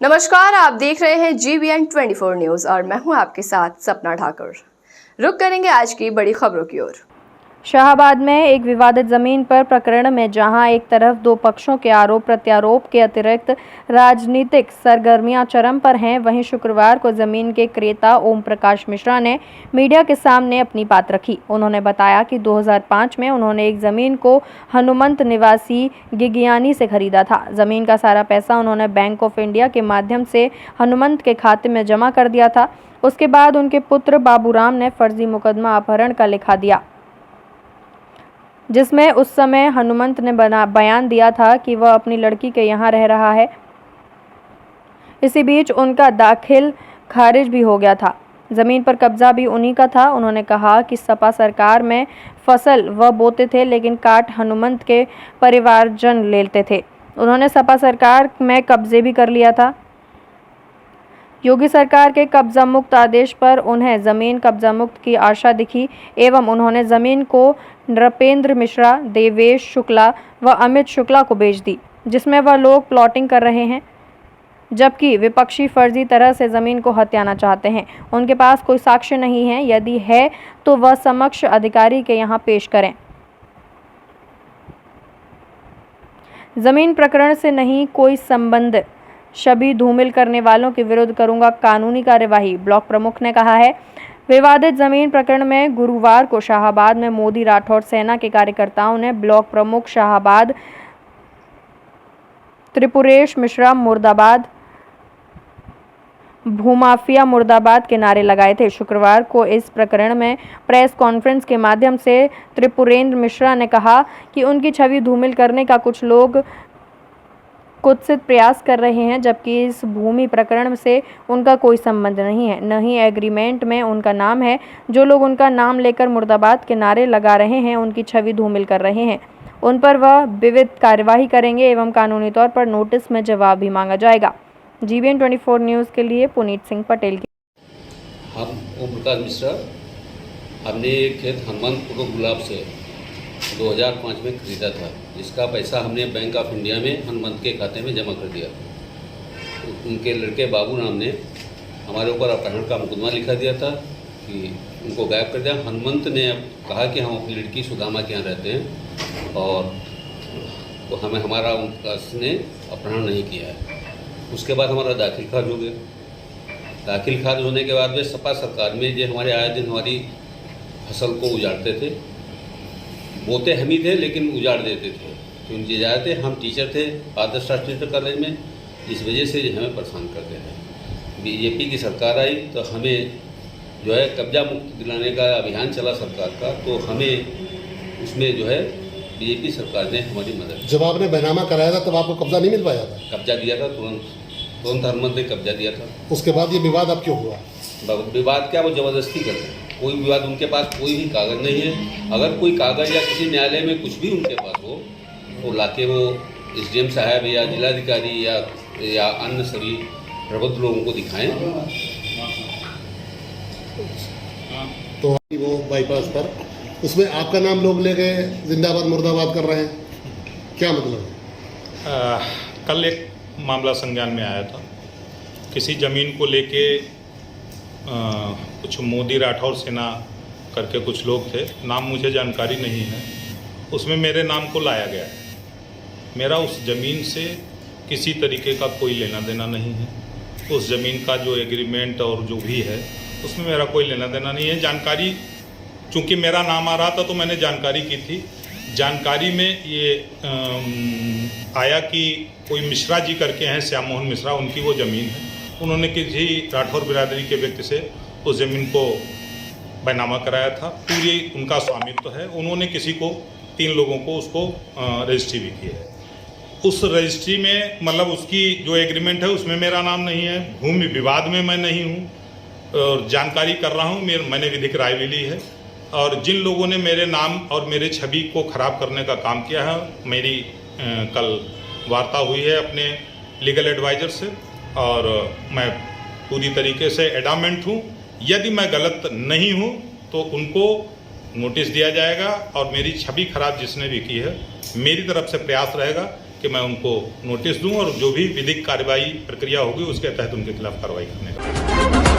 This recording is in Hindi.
नमस्कार, आप देख रहे हैं GBN 24 न्यूज और मैं हूं आपके साथ सपना ठाकुर। रुक करेंगे आज की बड़ी खबरों की ओर। शाहबाद में एक विवादित जमीन पर प्रकरण में जहां एक तरफ दो पक्षों के आरोप प्रत्यारोप के अतिरिक्त राजनीतिक सरगर्मियां चरम पर हैं, वहीं शुक्रवार को जमीन के क्रेता ओम प्रकाश मिश्रा ने मीडिया के सामने अपनी बात रखी। उन्होंने बताया कि 2005 में उन्होंने एक जमीन को हनुमंत निवासी गिगियानी से खरीदा था। जमीन का सारा पैसा उन्होंने बैंक ऑफ इंडिया के माध्यम से हनुमंत के खाते में जमा कर दिया था। उसके बाद उनके पुत्र बाबूराम ने फर्जी मुकदमा अपहरण का लिखा दिया, जिसमें उस समय हनुमंत ने बयान दिया था कि वह अपनी लड़की के यहाँ रह रहा है। इसी बीच उनका दाखिल खारिज भी हो गया था। ज़मीन पर कब्जा भी उन्हीं का था। उन्होंने कहा कि सपा सरकार में फसल वह बोते थे, लेकिन काट हनुमंत के परिवारजन लेते थे। उन्होंने सपा सरकार में कब्जे भी कर लिया था। योगी सरकार के कब्जा मुक्त आदेश पर उन्हें ज़मीन कब्जा मुक्त की आशा दिखी एवं उन्होंने ज़मीन को नृपेंद्र मिश्रा, देवेश शुक्ला व अमित शुक्ला को बेच दी, जिसमें वह लोग प्लॉटिंग कर रहे हैं, जबकि विपक्षी फर्जी तरह से ज़मीन को हथियाना चाहते हैं। उनके पास कोई साक्ष्य नहीं है, यदि है तो वह समक्ष अधिकारी के यहाँ पेश करें। ज़मीन प्रकरण से नहीं कोई संबंध, छवि धूमिल करने वालों के विरुद्ध करूंगा कानूनी कार्यवाही, ब्लॉक प्रमुख ने कहा है। विवादित जमीन प्रकरण में गुरुवार को शाहबाद में मोदी राठौर सेना के कार्यकर्ताओं ने ब्लॉक प्रमुख शाहबाद त्रिपुरेश मिश्रा मुर्दाबाद, भूमाफिया मुर्दाबाद के नारे लगाए थे। शुक्रवार को इस प्रकरण में प्रेस कॉन्फ्रेंस के माध्यम से त्रिपुरेंद्र मिश्रा ने कहा कि उनकी छवि धूमिल करने का कुछ लोग कुत्सित प्रयास कर रहे हैं, जबकि इस भूमि प्रकरण से उनका कोई संबंध नहीं है, न ही एग्रीमेंट में उनका नाम है। जो लोग उनका नाम लेकर मुर्दाबाद के नारे लगा रहे हैं, उनकी छवि धूमिल कर रहे हैं। उन पर वह विविध कार्यवाही करेंगे एवं कानूनी तौर पर नोटिस में जवाब भी मांगा जाएगा। GBN 24 न्यूज़ के लिए पुनीत सिंह पटेल की। हम ओम प्रकाश मिश्रा, हमने एक खेत हनुमंतपुर गुलाब से 2005 में खरीदा था, जिसका पैसा हमने बैंक ऑफ इंडिया में हनुमंत के खाते में जमा कर दिया। उनके लड़के बाबू राम ने हमारे ऊपर अपहरण का मुकदमा लिखा दिया था कि उनको गायब कर दिया। हनुमंत ने कहा कि हम अपनी लड़की सुदामा के यहाँ रहते हैं और तो हमें हमारा उसने अपहरण नहीं किया है। उसके बाद हमारा दाखिल खारिज हो गया। दाखिल खारिज होने के बाद में सपा सरकार में जो हमारे आए दिन हमारी फसल को उजाड़ते थे, बोते हम ही थे लेकिन उजाड़ देते थे, तो उनकी जाते हम टीचर थे आदर्श टीचर कॉलेज में, इस वजह से हमें परेशान करते थे। बीजेपी की सरकार आई तो हमें जो है कब्जा मुक्त दिलाने का अभियान चला सरकार का, तो हमें उसमें जो है बीजेपी सरकार ने हमारी मदद। जब आपने बैनामा कराया था तब आपको कब्जा नहीं मिल पाया था? कब्जा दिया था, तुरंत हनुमंत ने कब्जा दिया था। उसके बाद ये विवाद अब क्यों हुआ? विवाद क्या, वो ज़बरदस्ती करते हैं। कोई विवाद, उनके पास कोई भी कागज़ नहीं है। अगर कोई कागज़ या किसी न्यायालय में कुछ भी उनके पास हो तो लाके वो SDM साहब या जिलाधिकारी या अन्य सभी प्रबुद्ध लोगों को दिखाएं। तो वो बाईपास पर उसमें आपका नाम लोग ले गए, जिंदाबाद मुर्दाबाद कर रहे हैं, क्या मतलब है? कल एक मामला संज्ञान में आया था। किसी ज़मीन को लेके कुछ मोदी राठौर सेना करके कुछ लोग थे, नाम मुझे जानकारी नहीं है, उसमें मेरे नाम को लाया गया है। मेरा उस ज़मीन से किसी तरीके का कोई लेना देना नहीं है। उस ज़मीन का जो एग्रीमेंट और जो भी है उसमें मेरा कोई लेना देना नहीं है। जानकारी, चूँकि मेरा नाम आ रहा था तो मैंने जानकारी की थी। जानकारी में ये आया कि कोई मिश्रा जी करके हैं, श्याम मोहन मिश्रा, उनकी वो ज़मीन है। उन्होंने किसी राठौर बिरादरी के व्यक्ति से उस ज़मीन को बैनामा कराया था, पूरी उनका स्वामित्व है। उन्होंने किसी को 3 लोगों को उसको रजिस्ट्री भी की है। उस रजिस्ट्री में मतलब उसकी जो एग्रीमेंट है उसमें मेरा नाम नहीं है। भूमि विवाद में मैं नहीं हूँ और जानकारी कर रहा हूँ, मैंने विधिक राय भी ली है। और जिन लोगों ने मेरे नाम और मेरे छवि को ख़राब करने का काम किया है, मेरी कल वार्ता हुई है अपने लीगल एडवाइज़र से और मैं पूरी तरीके से एडामेंट हूँ। यदि मैं गलत नहीं हूँ तो उनको नोटिस दिया जाएगा और मेरी छवि खराब जिसने भी की है, मेरी तरफ से प्रयास रहेगा कि मैं उनको नोटिस दूं और जो भी विधिक कार्रवाई प्रक्रिया होगी उसके तहत उनके खिलाफ कार्रवाई करने का